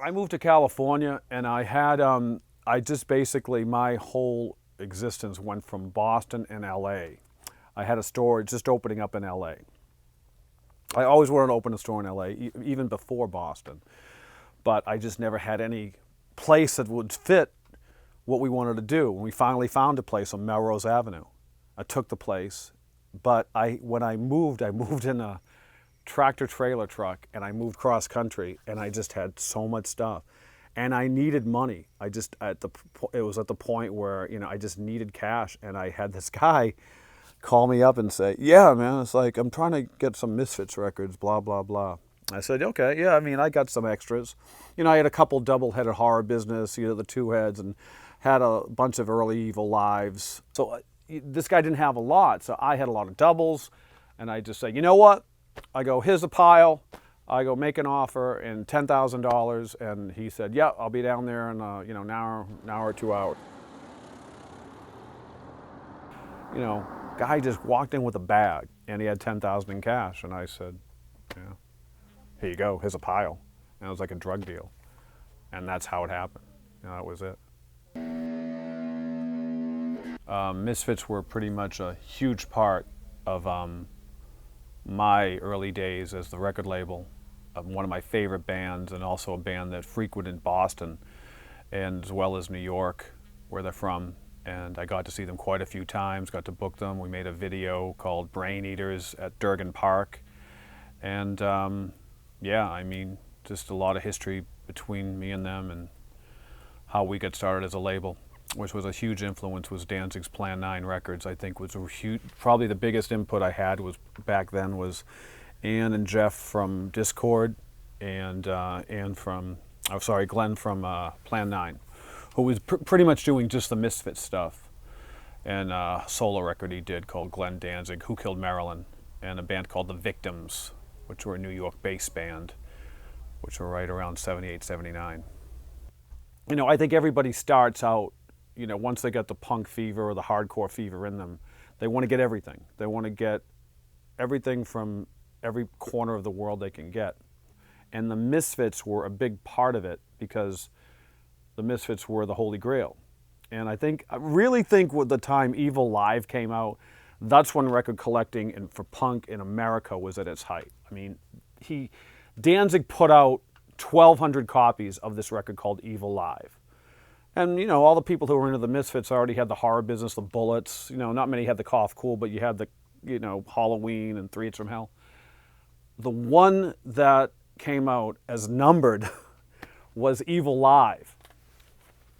I moved to California, and I just basically, my whole existence went from Boston and LA. I had a store just opening up in LA. I always wanted to open a store in LA, even before Boston, but I just never had any place that would fit what we wanted to do. When we finally found a place on Melrose Avenue, I took the place, but when I moved in a tractor trailer truck, and I moved cross country, and I just had so much stuff, and I needed money. It was at the point where I just needed cash, and I had this guy call me up and say, "Yeah, man, it's like I'm trying to get some Misfits records, blah blah blah." I said, "Okay, yeah, I mean, I got some extras." I had a couple double-headed horror business, the two heads, and had a bunch of early Evil Lives. So this guy didn't have a lot, so I had a lot of doubles, and I just say, "You know what?" I go, "Here's a pile." I go, "Make an offer in $10,000, and he said, "Yeah, I'll be down there in an hour or 2 hours." Guy just walked in with a bag, and he had 10,000 in cash, and I said, "Yeah, here you go. Here's a pile." And it was like a drug deal, and that's how it happened. That was it. Misfits were pretty much a huge part of my early days as the record label. One of my favorite bands, and also a band that frequented Boston and as well as New York, where they're from. And I got to see them quite a few times, got to book them. We made a video called Brain Eaters at Durgan Park. And yeah, I mean, just a lot of history between me and them, and how we got started as a label, which was a huge influence, was Danzig's Plan 9 Records. I think was a huge, probably the biggest input I had was back then was Ann and Jeff from Discord, and Glenn from Plan 9, who was pretty much doing just the Misfits stuff, and a solo record he did called Glenn Danzig, Who Killed Marilyn, and a band called The Victims, which were a New York-based band, which were right around 78, 79. I think everybody starts out, once they get the punk fever or the hardcore fever in them, they want to get everything. They want to get everything from every corner of the world they can get. And the Misfits were a big part of it, because the Misfits were the Holy Grail. And I really think with the time Evil Live came out, that's when record collecting for punk in America was at its height. I mean, Danzig put out 1,200 copies of this record called Evil Live. And, all the people who were into the Misfits already had the horror business, the Bullets. Not many had the Cough Cool, but you had the, Halloween and Three It's From Hell. The one that came out as numbered was Evil Live.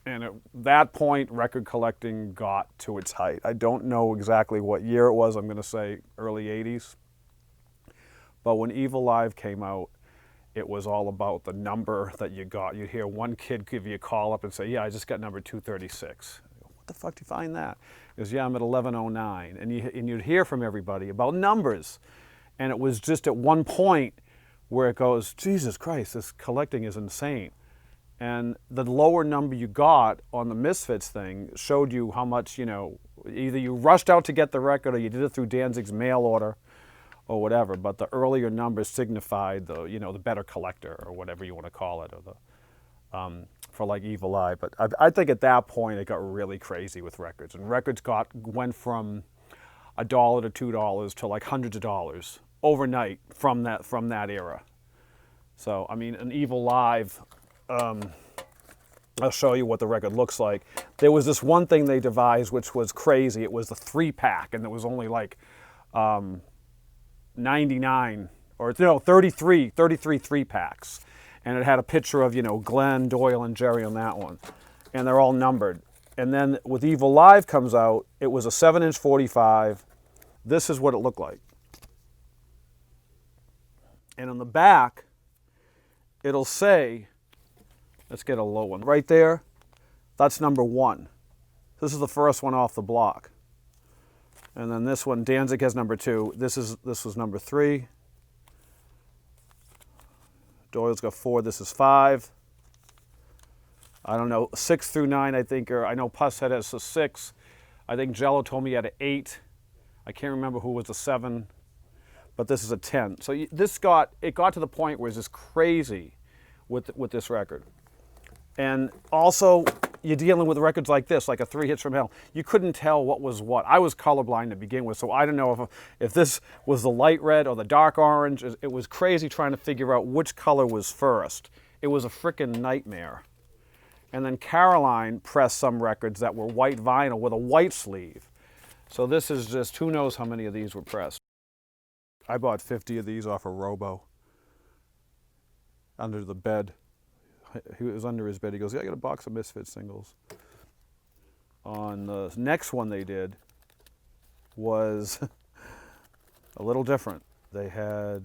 And at that point, record collecting got to its height. I don't know exactly what year it was. I'm going to say early 80s. But when Evil Live came out, it was all about the number that you got. You'd hear one kid give you a call up and say, "Yeah, I just got number 236. "What the fuck do you find that?" He goes, "Yeah, I'm at 1109. And you'd hear from everybody about numbers. And it was just at one point where it goes, Jesus Christ, this collecting is insane. And the lower number you got on the Misfits thing showed you how much, either you rushed out to get the record or you did it through Danzig's mail order or whatever. But the earlier numbers signified the better collector, or whatever you want to call it, or for like Evil Eye. But I think at that point it got really crazy with records, and records went from $1 to $2 to like hundreds of dollars overnight from that era. So I mean, an Evil Live. I'll show you what the record looks like. There was this one thing they devised which was crazy. It was the 3-pack, and it was only like 99 or no 33 3-packs, and it had a picture of Glenn, Doyle, and Jerry on that one, and they're all numbered. And then with Evil Live comes out, it was a 7-inch 45. This is what it looked like, and on the back it'll say, let's get a low one right there, that's number 1. This is the first one off the block. And then this one, Danzig has number 2. This was number 3. Doyle's got 4. This is 5. I don't know, 6 through 9, I think, or I know Pusshead has a 6. I think Jello told me he had an 8. I can't remember who was a 7, but this is a 10. So it got to the point where it's just crazy with this record. And also, you're dealing with records like this, like a 3 Hits from Hell. You couldn't tell what was what. I was colorblind to begin with, so I don't know if this was the light red or the dark orange. It was crazy trying to figure out which color was first. It was a frickin' nightmare. And then Caroline pressed some records that were white vinyl with a white sleeve. So this is just, who knows how many of these were pressed. I bought 50 of these off of Robo under the bed. He was under his bed. He goes, yeah, I got a box of Misfits singles. On the next one they did was a little different. They had,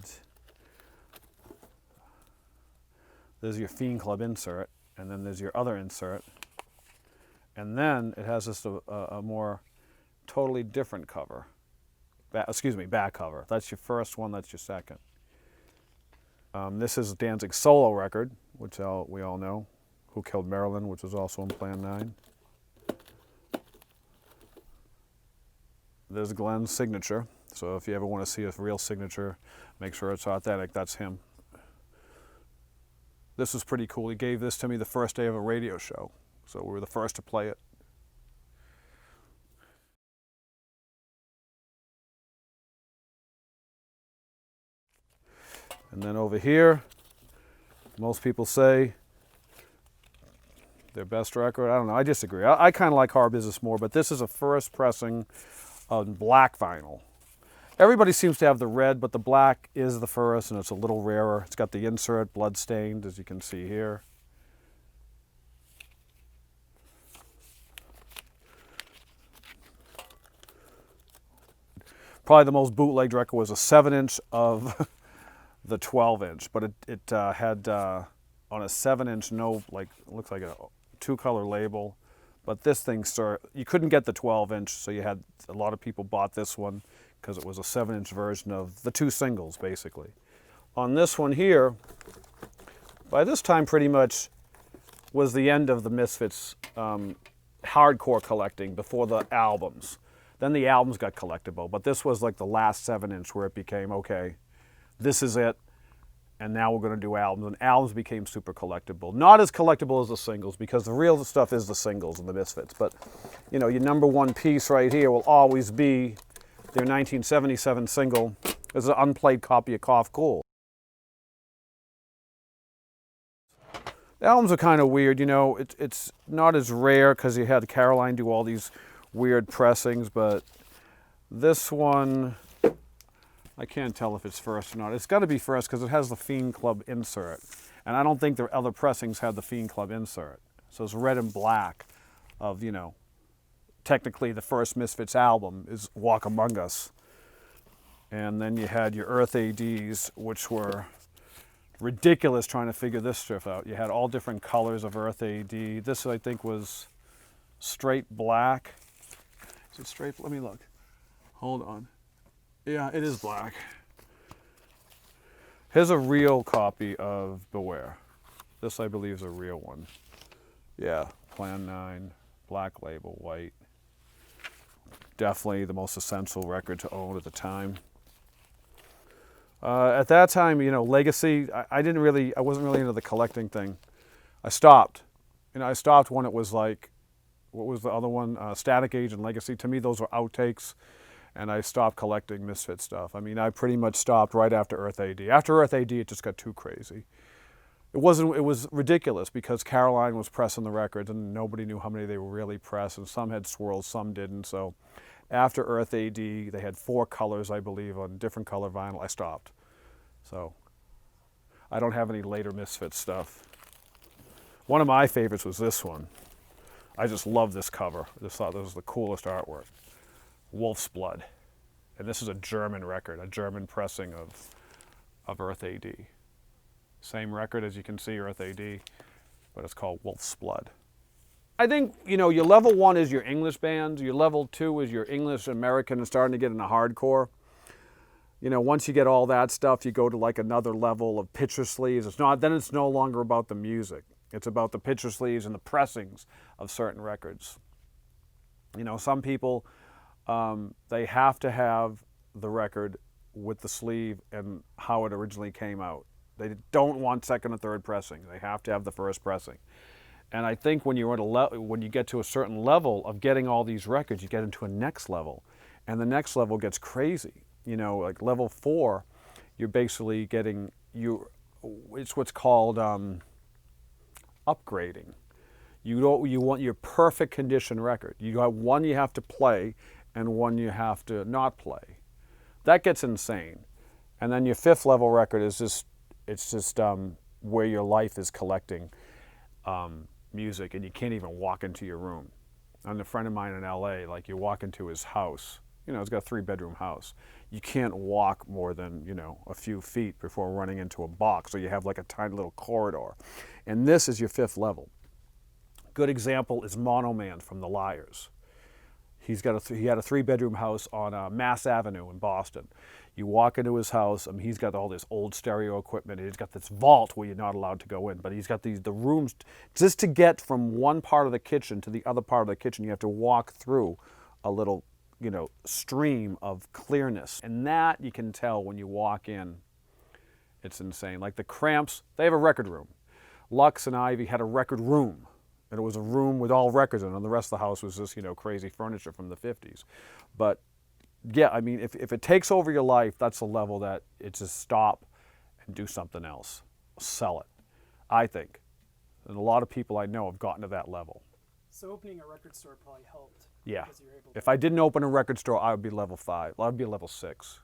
there's your Fiend Club insert, and then there's your other insert. And then it has just a more totally different cover. Back cover. That's your first one, that's your second. This is Danzig's solo record, which we all know, Who Killed Marilyn, which was also in Plan 9. There's Glenn's signature. So if you ever want to see a real signature, make sure it's authentic. That's him. This was pretty cool. He gave this to me the first day of a radio show. So we were the first to play it. And then over here, most people say their best record. I don't know. I disagree. I kind of like Hard Business more, but this is a first pressing on black vinyl. Everybody seems to have the red, but the black is the first, and it's a little rarer. It's got the insert blood-stained, as you can see here. Probably the most bootlegged record was a 7-inch of the 12-inch, but it had on a 7-inch, looks like a 2-color label. But this thing, sir, you couldn't get the 12-inch, so you had a lot of people bought this one because it was a 7-inch version of the 2 singles, basically. On this one here, by this time pretty much was the end of the Misfits hardcore collecting before the albums. Then the albums got collectible, but this was like the last 7-inch where it became, okay, this is it, and now we're going to do albums. And albums became super collectible. Not as collectible as the singles, because the real stuff is the singles and the Misfits. But, you know, your number one piece right here will always be their 1977 single. It's an unplayed copy of Cough Cool. The albums are kind of weird, you know. It's not as rare because you had Caroline do all these weird pressings, but this one, I can't tell if it's first or not. It's got to be first because it has the Fiend Club insert. And I don't think the other pressings had the Fiend Club insert. So it's red and black of, you know, technically the first Misfits album is Walk Among Us. And then you had your Earth ADs, which were ridiculous trying to figure this stuff out. You had all different colors of Earth AD. This, I think, was straight black. Is it straight? Let me look. Hold on. Yeah, it is black. Here's a real copy of Beware. This, I believe, is a real one. Yeah, Plan 9, black label, white. Definitely the most essential record to own at the time. At that time, you know, Legacy, I wasn't really into the collecting thing. I stopped. You know, I stopped when it was like, what was the other one? Static Age and Legacy. To me, those were outtakes. And I stopped collecting Misfit stuff. I mean, I pretty much stopped right after Earth AD. After Earth AD, it just got too crazy. It was ridiculous because Caroline was pressing the records and nobody knew how many they were really pressed, and some had swirls, some didn't. So after Earth AD, they had 4 colors, I believe, on different color vinyl. I stopped. So I don't have any later Misfit stuff. One of my favorites was this one. I just love this cover. I just thought this was the coolest artwork. Wolf's Blood. And this is a German record, a German pressing of Earth AD. Same record, as you can see, Earth AD, but it's called Wolf's Blood. I think, you know, your level 1 is your English bands, your level 2 is your English American and starting to get into hardcore. You know, once you get all that stuff, you go to like another level of picture sleeves. Then it's no longer about the music. It's about the picture sleeves and the pressings of certain records. You know, some people, they have to have the record with the sleeve and how it originally came out. They don't want second or third pressing. They have to have the first pressing. And I think when you're at when you get to a certain level of getting all these records, you get into a next level, and the next level gets crazy. You know, like level 4, you're basically getting it's what's called upgrading. You want your perfect condition record. You have one you have to play, and one you have to not play. That gets insane. And then your 5th level record is just where your life is collecting music, and you can't even walk into your room. And a friend of mine in LA, like you walk into his house, you know, he's got a 3-bedroom house. You can't walk more than, you know, a few feet before running into a box, so you have like a tiny little corridor. And this is your 5th level. Good example is Mono Man from The Liars. He had a 3-bedroom house on Mass Avenue in Boston. You walk into his house, he's got all this old stereo equipment. He's got this vault where you're not allowed to go in, but he's got the rooms. Just to get from one part of the kitchen to the other part of the kitchen, you have to walk through a little, you know, stream of clearness. And that you can tell when you walk in. It's insane. Like the Cramps, they have a record room. Lux and Ivy had a record room. And it was a room with all records in it, and the rest of the house was just, you know, crazy furniture from the 50s. But yeah, I mean, if it takes over your life, that's a level that it's just stop and do something else. Sell it, I think. And a lot of people I know have gotten to that level. So opening a record store probably helped. Yeah. Because you were able to If I didn't open a record store, I would be level 5. I would be level 6.